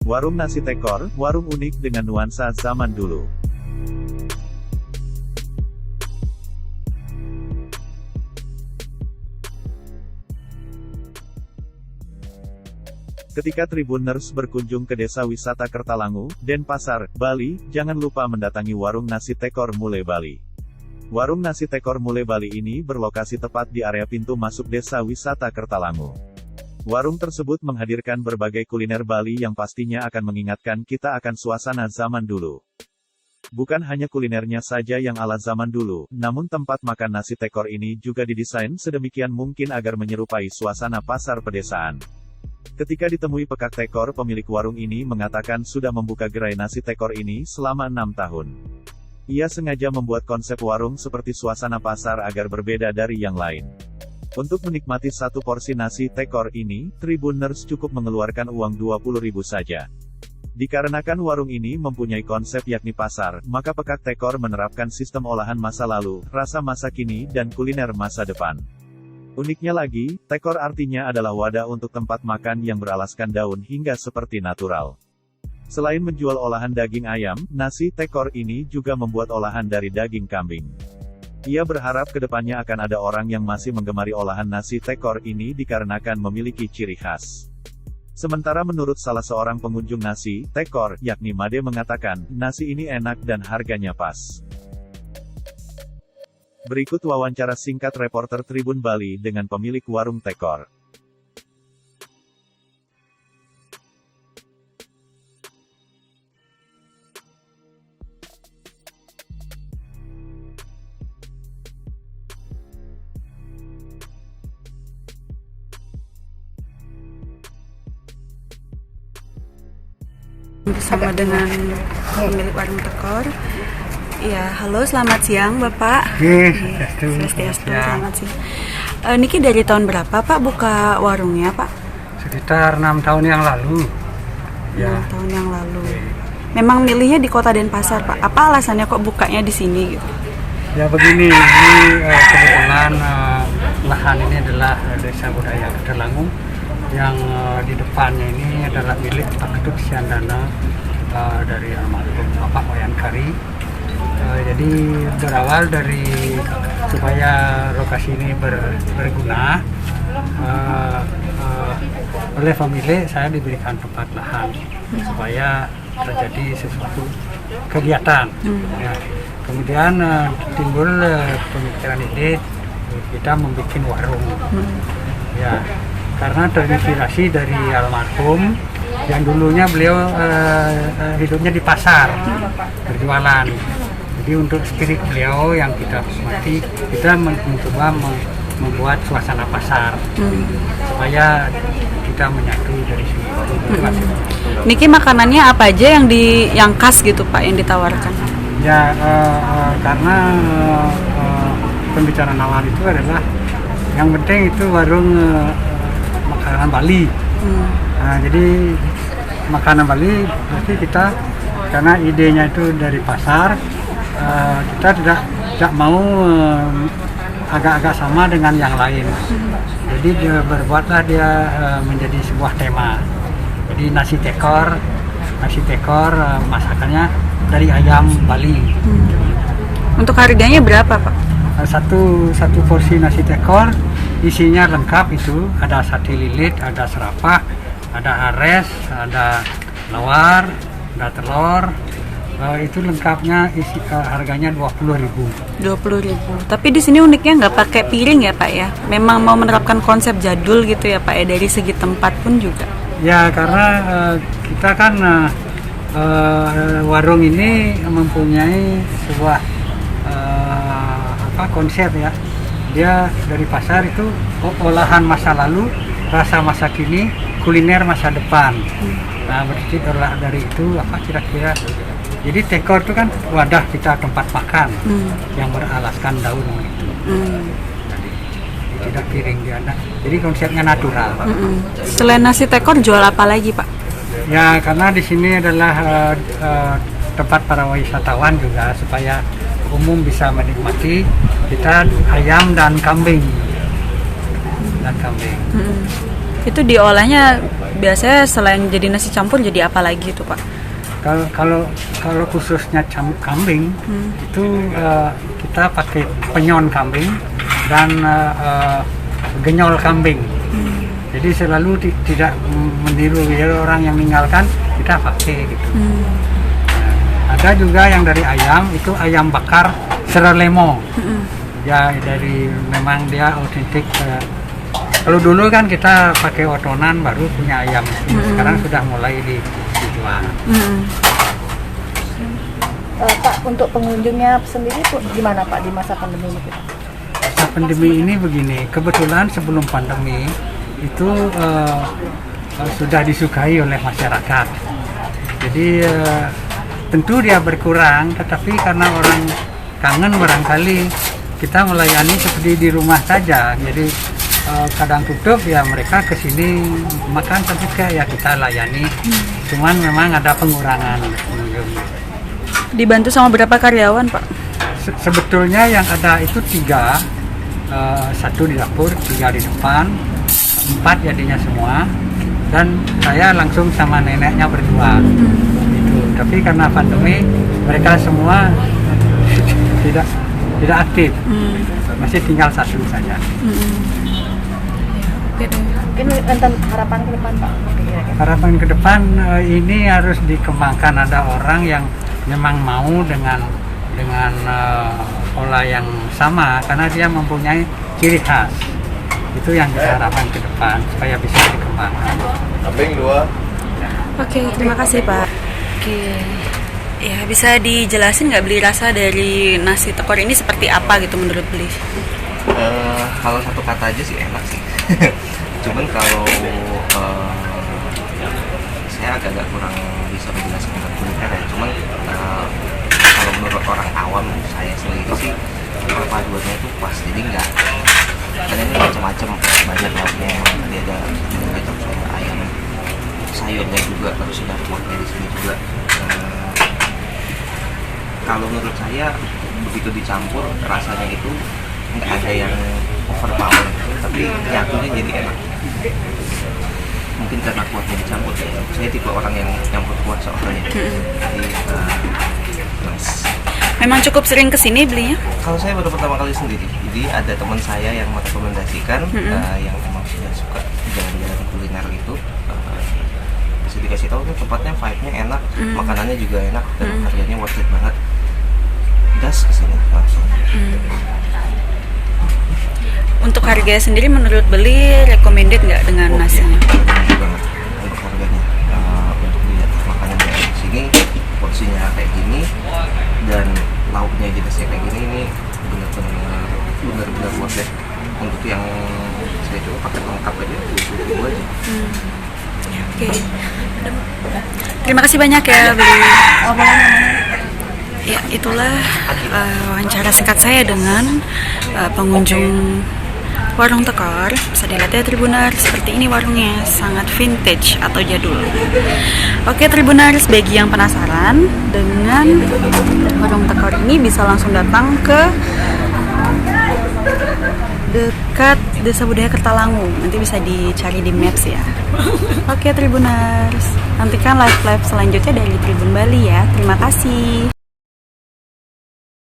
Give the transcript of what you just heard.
Warung Nasi Tekor, warung unik dengan nuansa zaman dulu. Ketika Tribuners berkunjung ke desa wisata Kertalangu, Denpasar, Bali, jangan lupa mendatangi warung Nasi Tekor Mule Bali. Warung Nasi Tekor Mule Bali ini berlokasi tepat di area pintu masuk desa wisata Kertalangu. Warung tersebut menghadirkan berbagai kuliner Bali yang pastinya akan mengingatkan kita akan suasana zaman dulu. Bukan hanya kulinernya saja yang ala zaman dulu, namun tempat makan nasi tekor ini juga didesain sedemikian mungkin agar menyerupai suasana pasar pedesaan. Ketika ditemui Pekak Tekor, pemilik warung ini mengatakan sudah membuka gerai nasi tekor ini selama 6 tahun. Ia sengaja membuat konsep warung seperti suasana pasar agar berbeda dari yang lain. Untuk menikmati satu porsi nasi tekor ini, Tribuners cukup mengeluarkan uang 20.000 saja. Dikarenakan warung ini mempunyai konsep yakni pasar, maka Pekak Tekor menerapkan sistem olahan masa lalu, rasa masa kini, dan kuliner masa depan. Uniknya lagi, tekor artinya adalah wadah untuk tempat makan yang beralaskan daun hingga seperti natural. Selain menjual olahan daging ayam, nasi tekor ini juga membuat olahan dari daging kambing. Ia berharap kedepannya akan ada orang yang masih menggemari olahan nasi tekor ini dikarenakan memiliki ciri khas. Sementara menurut salah seorang pengunjung nasi tekor, yakni Made mengatakan, nasi ini enak dan harganya pas. Berikut wawancara singkat reporter Tribun Bali dengan pemilik warung tekor. Bersama dengan pemilik warung tekor. Ya, halo, selamat siang Bapak. Swastiastu, selamat siang. Niki dari tahun berapa Pak buka warungnya Pak? Sekitar 6 tahun yang lalu. 6 tahun yang lalu. Memang milihnya di Kota Denpasar Pak. Apa alasannya kok bukanya di sini gitu? Ya begini, ini kebetulan lahan ini adalah Desa Budaya Kertalangu yang di depannya ini adalah milik Pak Ketut Siandana dari almarhum Bapak Wayan Kari. Jadi berawal dari supaya lokasi ini berguna oleh pemilik, saya diberikan tempat lahan supaya terjadi sesuatu kegiatan. Ya. Kemudian timbul pemikiran ide kita membuat warung. Ya. Karena terinspirasi dari almarhum yang dulunya beliau hidupnya di pasar, berjualan. Jadi untuk spirit beliau yang kita hormati, kita mencoba membuat suasana pasar supaya kita menyatu dari sini. Niki makanannya apa aja yang khas gitu Pak yang ditawarkan? Ya karena pembicaraan awal itu adalah yang penting itu warung makanan Bali. Nah, jadi makanan Bali berarti kita karena idenya itu dari pasar, kita tidak mau agak-agak sama dengan yang lain. Jadi berbuatlah dia menjadi sebuah tema. Jadi nasi tekor masakannya dari ayam Bali. Untuk harganya berapa Pak? Satu porsi nasi tekor isinya lengkap itu, ada sate lilit, ada serapah, ada ares, ada lawar, ada telur. Itu lengkapnya harganya 20.000. 20.000. Tapi di sini uniknya nggak pakai piring ya Pak ya? Memang mau menerapkan konsep jadul gitu ya Pak ya, dari segi tempat pun juga. Ya karena kita kan warung ini mempunyai sebuah konsep ya. Dia dari pasar itu olahan masa lalu, rasa masa kini, kuliner masa depan. Nah berarti dari itu apa kira-kira. Jadi tekor itu kan wadah kita tempat makan yang beralaskan daun gitu. Jadi tidak piring dia. Jadi konsepnya natural. Selain nasi tekor jual apa lagi Pak? Ya karena di sini adalah tempat para wisatawan juga supaya umum bisa menikmati, kita ayam dan kambing. Itu diolahnya biasanya selain jadi nasi campur jadi apa lagi tuh Pak? Kalau khususnya kambing itu kita pakai penyon kambing dan genyol kambing. Jadi selalu tidak meniru orang yang meninggalkan, kita pakai gitu. Ada juga yang dari ayam, itu ayam bakar seralemo. Ya dari memang dia otentik. Kalau dulu kan kita pakai otonan baru punya ayam. Sekarang sudah mulai dijual. Pak, untuk pengunjungnya sendiri tuh gimana Pak di masa pandemi ini? Masa pandemi ini begini, kebetulan sebelum pandemi itu sudah disukai oleh masyarakat. Jadi tentu dia berkurang, tetapi karena orang kangen barangkali kita melayani seperti di rumah saja. Jadi kadang tutup ya mereka kesini makan tapi ya kita layani. Cuman memang ada pengurangan pengunjung. Dibantu sama berapa karyawan Pak? Sebetulnya yang ada itu 3, 1 di dapur, 3 di depan, 4 jadinya semua, dan saya langsung sama neneknya berdua. Gitu. Tapi karena pandemi mereka semua tidak aktif, masih tinggal 1 saja. Mungkin harapan ke depan Pak? Harapan ke depan ini harus dikembangkan, ada orang yang memang mau dengan pola yang sama karena dia mempunyai ciri khas. Itu yang kita harapkan ke depan supaya bisa dikembangkan. Oke, terima kasih Pak. Oke, ya bisa dijelasin nggak beli rasa dari nasi tekor ini seperti apa gitu menurut beli? Kalau satu kata aja sih enak sih. Cuman kalau saya agak kurang bisa menjelaskan tentang kuliner ya. Cuman kalau menurut orang awam saya sendiri sih perpaduannya itu pas, jadi nggak, karena ini macam-macam, banyak lauknya. Tadi ada kacang soya ayam, sayurnya juga, terus sudah kuahnya di sini juga. Kalau menurut saya begitu dicampur rasanya itu nggak ada yang overpower, tapi nyatunya jadi enak. Mungkin karena kuahnya dicampur ya. Saya tipe orang yang campur kuah soalnya. Jadi nice. Memang cukup sering kesini belinya? Kalau saya baru pertama kali sendiri. Jadi ada teman saya yang merekomendasikan, yang emang sudah suka jalan-jalan kuliner gitu. Bisa dikasih tahu nih tempatnya, vibe-nya enak, makanannya juga enak, dan harganya worth it banget. Gas kesini langsung. Untuk harganya sendiri menurut beli recommended nggak dengan nasinya? Iya, banget untuk harganya. Untuk lihat makanan dari sini, porsinya kayak gini, dan lauknya jenisnya kayak gini, ini benar-benar worth it. Untuk yang saya coba pakai lengkap aja 20.000 aja. Oke. Terima kasih banyak ya beli. Ya itulah wawancara singkat saya dengan pengunjung warung tekor. Bisa dilihat ya Tribuners, seperti ini warungnya, sangat vintage atau jadul. Oke Tribuners, bagi yang penasaran dengan warung tekor ini bisa langsung datang ke dekat Desa Budaya Kertalangu. Nanti bisa dicari di Maps ya. Oke Tribuners, nantikan live-live selanjutnya dari Tribun Bali ya. Terima kasih.